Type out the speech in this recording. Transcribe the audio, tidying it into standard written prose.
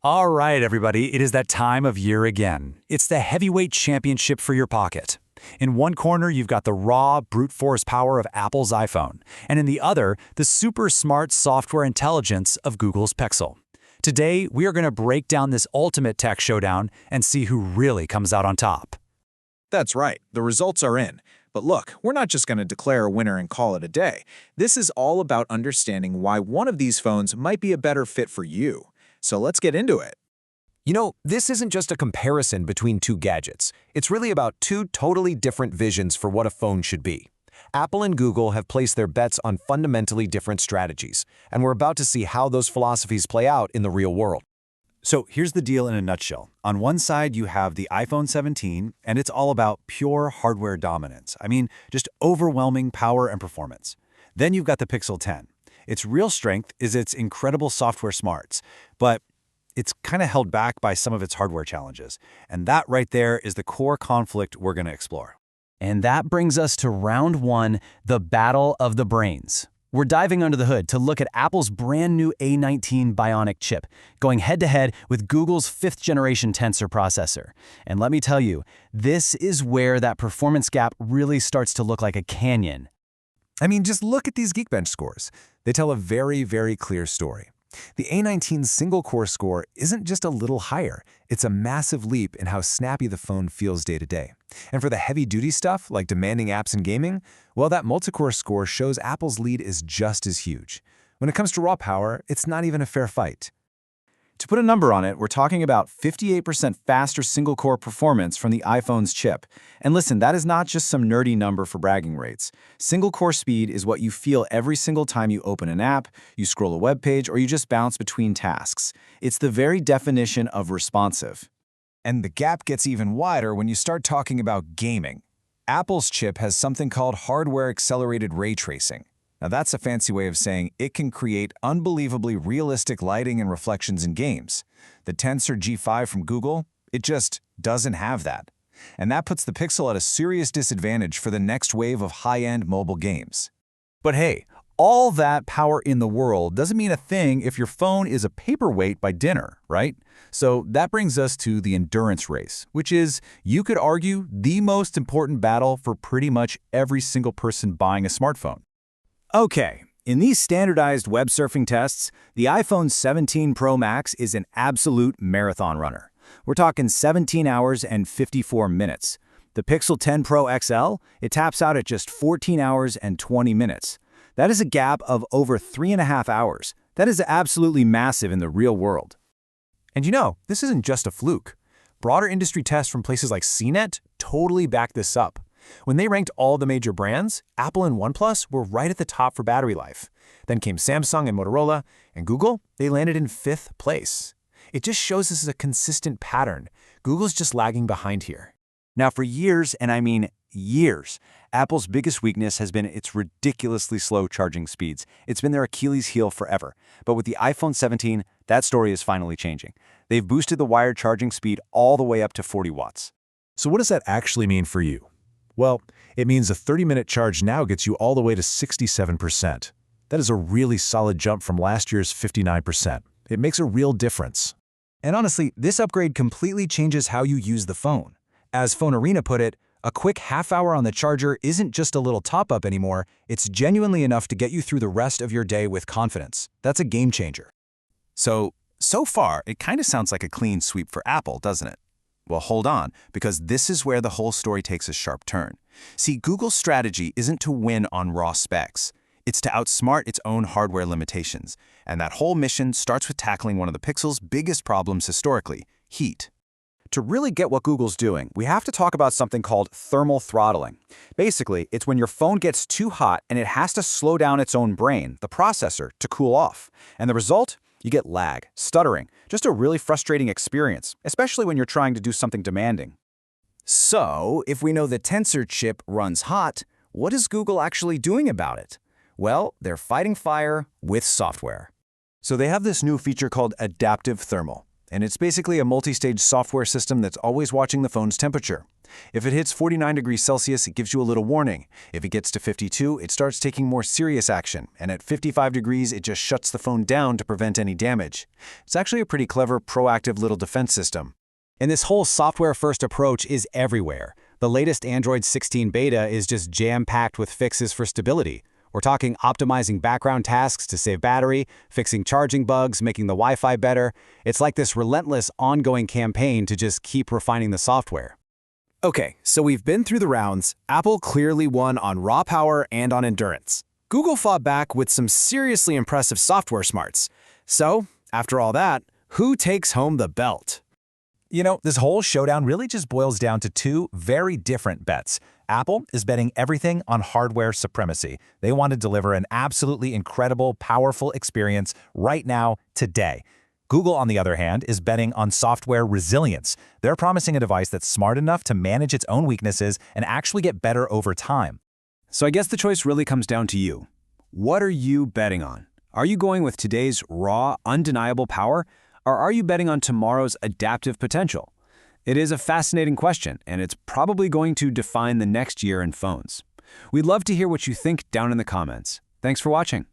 All right, everybody, it is that time of year again. It's the heavyweight championship for your pocket. In one corner, you've got the raw, brute force power of Apple's iPhone, and in the other, the super smart software intelligence of Google's Pixel. Today, we are going to break down this ultimate tech showdown and see who really comes out on top. That's right, the results are in. But look, we're not just going to declare a winner and call it a day. This is all about understanding why one of these phones might be a better fit for you. So let's get into it. You know, this isn't just a comparison between two gadgets. It's really about two totally different visions for what a phone should be. Apple and Google have placed their bets on fundamentally different strategies, and we're about to see how those philosophies play out in the real world. So here's the deal in a nutshell. On one side, you have the iPhone 17, and it's all about pure hardware dominance. I mean, just overwhelming power and performance. Then you've got the Pixel 10. Its real strength is its incredible software smarts, but it's kind of held back by some of its hardware challenges. And that right there is the core conflict we're going to explore. And that brings us to round one, the battle of the brains. We're diving under the hood to look at Apple's brand new A19 Bionic chip, going head-to-head with Google's 5th-generation Tensor processor. And let me tell you, this is where that performance gap really starts to look like a canyon. I mean, just look at these Geekbench scores. They tell a very, very clear story. The A19 single-core score isn't just a little higher. It's a massive leap in how snappy the phone feels day to day. And for the heavy-duty stuff, like demanding apps and gaming, well, that multi-core score shows Apple's lead is just as huge. When it comes to raw power, it's not even a fair fight. To put a number on it, we're talking about 58% faster single-core performance from the iPhone's chip. And listen, that is not just some nerdy number for bragging rates. Single-core speed is what you feel every single time you open an app, you scroll a web page, or you just bounce between tasks. It's the very definition of responsive. And the gap gets even wider when you start talking about gaming. Apple's chip has something called hardware-accelerated ray tracing. Now that's a fancy way of saying it can create unbelievably realistic lighting and reflections in games. The Tensor G5 from Google, it just doesn't have that. And that puts the Pixel at a serious disadvantage for the next wave of high-end mobile games. But hey, all that power in the world doesn't mean a thing if your phone is a paperweight by dinner, right? So that brings us to the endurance race, which is, you could argue, the most important battle for pretty much every single person buying a smartphone. Okay, in these standardized web surfing tests, the iPhone 17 Pro Max is an absolute marathon runner. We're talking 17 hours and 54 minutes. The Pixel 10 Pro XL, it taps out at just 14 hours and 20 minutes. That is a gap of over 3.5 hours. That is absolutely massive in the real world. And you know, this isn't just a fluke. Broader industry tests from places like CNET totally back this up. When they ranked all the major brands, Apple and OnePlus were right at the top for battery life. Then came Samsung and Motorola, and Google, they landed in 5th place. It just shows this is a consistent pattern. Google's just lagging behind here. Now for years, and I mean years, Apple's biggest weakness has been its ridiculously slow charging speeds. It's been their Achilles heel forever. But with the iPhone 17, that story is finally changing. They've boosted the wired charging speed all the way up to 40 watts. So what does that actually mean for you? Well, it means a 30-minute charge now gets you all the way to 67%. That is a really solid jump from last year's 59%. It makes a real difference. And honestly, this upgrade completely changes how you use the phone. As Phone Arena put it, a quick half hour on the charger isn't just a little top-up anymore, it's genuinely enough to get you through the rest of your day with confidence. That's a game changer. So far, it kind of sounds like a clean sweep for Apple, doesn't it? Well, hold on, because this is where the whole story takes a sharp turn. See, Google's strategy isn't to win on raw specs. It's to outsmart its own hardware limitations. And that whole mission starts with tackling one of the Pixel's biggest problems historically, heat. To really get what Google's doing, we have to talk about something called thermal throttling. Basically, it's when your phone gets too hot and it has to slow down its own brain, the processor, to cool off. And the result? You get lag, stuttering, just a really frustrating experience, especially when you're trying to do something demanding. So, if we know the Tensor chip runs hot, what is Google actually doing about it? Well, they're fighting fire with software. So they have this new feature called adaptive thermal, and it's basically a multi-stage software system that's always watching the phone's temperature. If it hits 49 degrees Celsius, it gives you a little warning. If it gets to 52, it starts taking more serious action, and at 55 degrees, it just shuts the phone down to prevent any damage. It's actually a pretty clever, proactive little defense system. And this whole software-first approach is everywhere. The latest Android 16 beta is just jam-packed with fixes for stability. We're talking optimizing background tasks to save battery, fixing charging bugs, making the Wi-Fi better. It's like this relentless, ongoing campaign to just keep refining the software. Okay, so we've been through the rounds. Apple clearly won on raw power and on endurance. Google fought back with some seriously impressive software smarts. So, after all that, who takes home the belt? You know, this whole showdown really just boils down to two very different bets. Apple is betting everything on hardware supremacy. They want to deliver an absolutely incredible, powerful experience right now, today. Google, on the other hand, is betting on software resilience. They're promising a device that's smart enough to manage its own weaknesses and actually get better over time. So I guess the choice really comes down to you. What are you betting on? Are you going with today's raw, undeniable power? Or are you betting on tomorrow's adaptive potential? It is a fascinating question, and it's probably going to define the next year in phones. We'd love to hear what you think down in the comments. Thanks for watching.